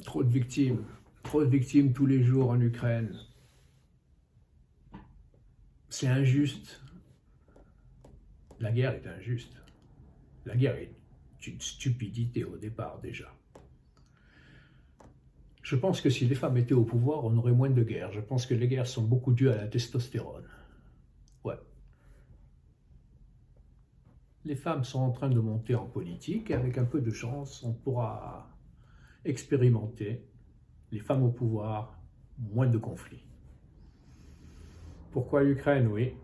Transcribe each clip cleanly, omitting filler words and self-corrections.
trop de victimes tous les jours en Ukraine. C'est injuste. La guerre est injuste. La guerre est une stupidité au départ déjà. Je pense que si les femmes étaient au pouvoir, on aurait moins de guerres. Je pense que les guerres sont beaucoup dues à la testostérone. Ouais. Les femmes sont en train de monter en politique et avec un peu de chance, on pourra expérimenter, les femmes au pouvoir, moins de conflits. Pourquoi l'Ukraine? Oui.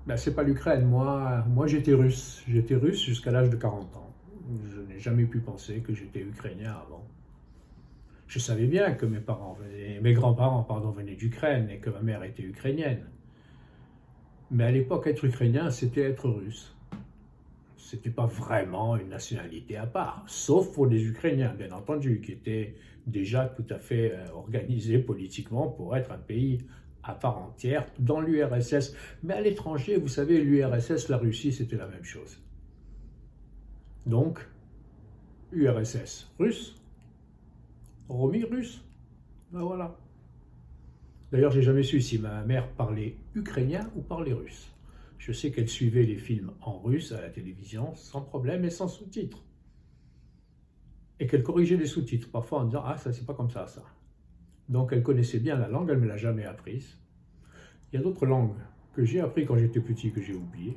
Ben, c'est pas l'Ukraine. Moi j'étais russe. J'étais russe jusqu'à l'âge de 40 ans. Je n'ai jamais pu penser que j'étais ukrainien avant. Je savais bien que mes grands-parents venaient d'Ukraine et que ma mère était ukrainienne. Mais à l'époque, être ukrainien, c'était être russe. C'était pas vraiment une nationalité à part, sauf pour les Ukrainiens, bien entendu, qui étaient déjà tout à fait organisés politiquement pour être un pays à part entière dans l'URSS. Mais à l'étranger, vous savez, l'URSS, la Russie, c'était la même chose. Donc, URSS russe, Romy russe, ben voilà. D'ailleurs, j'ai jamais su si ma mère parlait ukrainien ou parlait russe. Je sais qu'elle suivait les films en russe à la télévision sans problème et sans sous-titres. Et qu'elle corrigeait les sous-titres, parfois en disant « Ah, ça c'est pas comme ça, ça ». Donc elle connaissait bien la langue, elle ne me l'a jamais apprise. Il y a d'autres langues que j'ai apprises quand j'étais petit, que j'ai oubliées,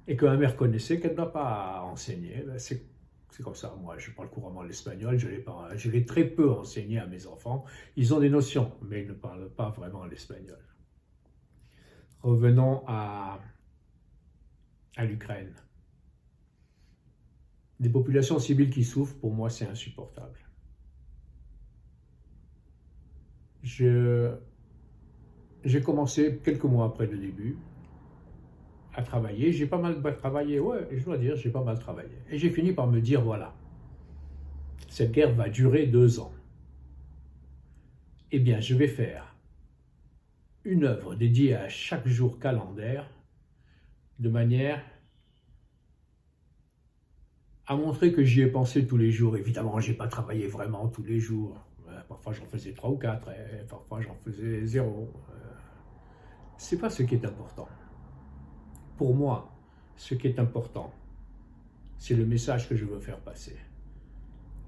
et que ma mère connaissait, qu'elle ne m'a pas enseigné. C'est comme ça, moi je parle couramment l'espagnol, je l'ai très peu enseigné à mes enfants. Ils ont des notions, mais ils ne parlent pas vraiment l'espagnol. Revenons à l'Ukraine. Des populations civiles qui souffrent, pour moi, c'est insupportable. J'ai commencé quelques mois après le début à travailler. J'ai pas mal travaillé, ouais, je dois dire, j'ai pas mal travaillé. Et j'ai fini par me dire, voilà, cette guerre va durer 2 ans. Eh bien, je vais faire une œuvre dédiée à chaque jour calendaire de manière à montrer que j'y ai pensé tous les jours. Évidemment, je n'ai pas travaillé vraiment tous les jours. Parfois, j'en faisais 3 ou 4, et parfois, j'en faisais 0. C'est pas ce qui est important. Pour moi, ce qui est important, c'est le message que je veux faire passer.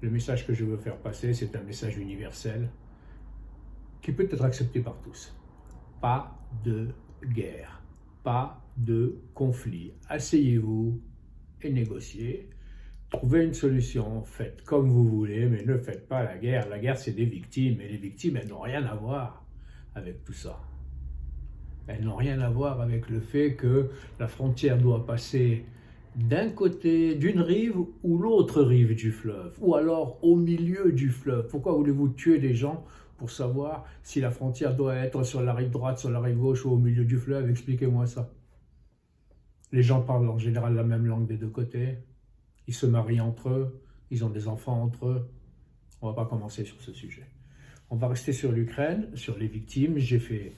Le message que je veux faire passer, c'est un message universel qui peut être accepté par tous. Pas de guerre, pas de conflit. Asseyez-vous et négociez. Trouvez une solution, faites comme vous voulez, mais ne faites pas la guerre. La guerre, c'est des victimes, et les victimes, elles n'ont rien à voir avec tout ça. Elles n'ont rien à voir avec le fait que la frontière doit passer d'un côté, d'une rive ou l'autre rive du fleuve, ou alors au milieu du fleuve. Pourquoi voulez-vous tuer des gens pour savoir si la frontière doit être sur la rive droite, sur la rive gauche ou au milieu du fleuve? Expliquez-moi ça. Les gens parlent en général la même langue des deux côtés. Ils se marient entre eux, ils ont des enfants entre eux. On ne va pas commencer sur ce sujet. On va rester sur l'Ukraine, sur les victimes. J'ai fait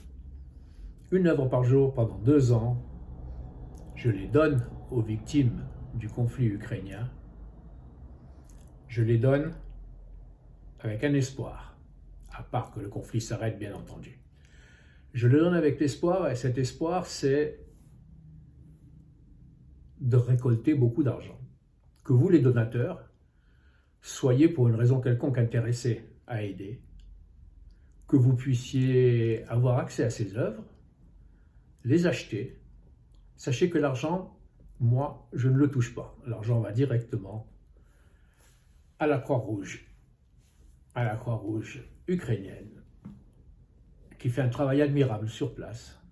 une œuvre par jour pendant 2 ans. Je les donne aux victimes du conflit ukrainien. Je les donne avec un espoir, à part que le conflit s'arrête, bien entendu. Je le donne avec l'espoir, et cet espoir, c'est de récolter beaucoup d'argent. Que vous, les donateurs, soyez pour une raison quelconque intéressés à aider, que vous puissiez avoir accès à ces œuvres, les acheter. Sachez que l'argent, moi, je ne le touche pas. L'argent va directement à la Croix-Rouge ukrainienne, qui fait un travail admirable sur place,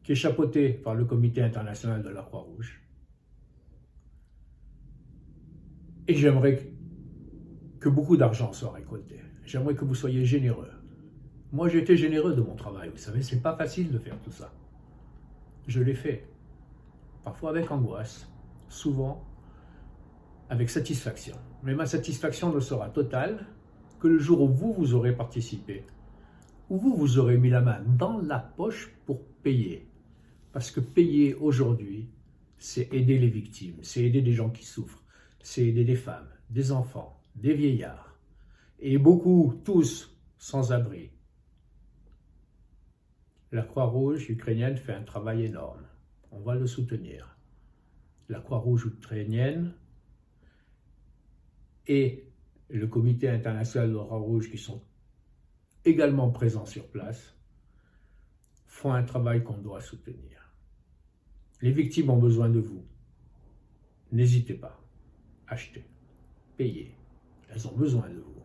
qui est chapeauté par le Comité international de la Croix-Rouge. Et j'aimerais que beaucoup d'argent soit récolté. J'aimerais que vous soyez généreux. Moi, j'ai été généreux de mon travail. Vous savez, c'est pas facile de faire tout ça. Je l'ai fait. Parfois avec angoisse, souvent avec satisfaction. Mais ma satisfaction ne sera totale que le jour où vous aurez participé, où vous aurez mis la main dans la poche pour payer. Parce que payer aujourd'hui, c'est aider les victimes, c'est aider des gens qui souffrent, c'est aider des femmes, des enfants, des vieillards, et beaucoup, tous, sans abri. La Croix-Rouge ukrainienne fait un travail énorme. On va le soutenir. La Croix-Rouge ukrainienne et le Comité international de la Croix-Rouge, qui sont également présents sur place, font un travail qu'on doit soutenir. Les victimes ont besoin de vous. N'hésitez pas. Achetez. Payez. Elles ont besoin de vous.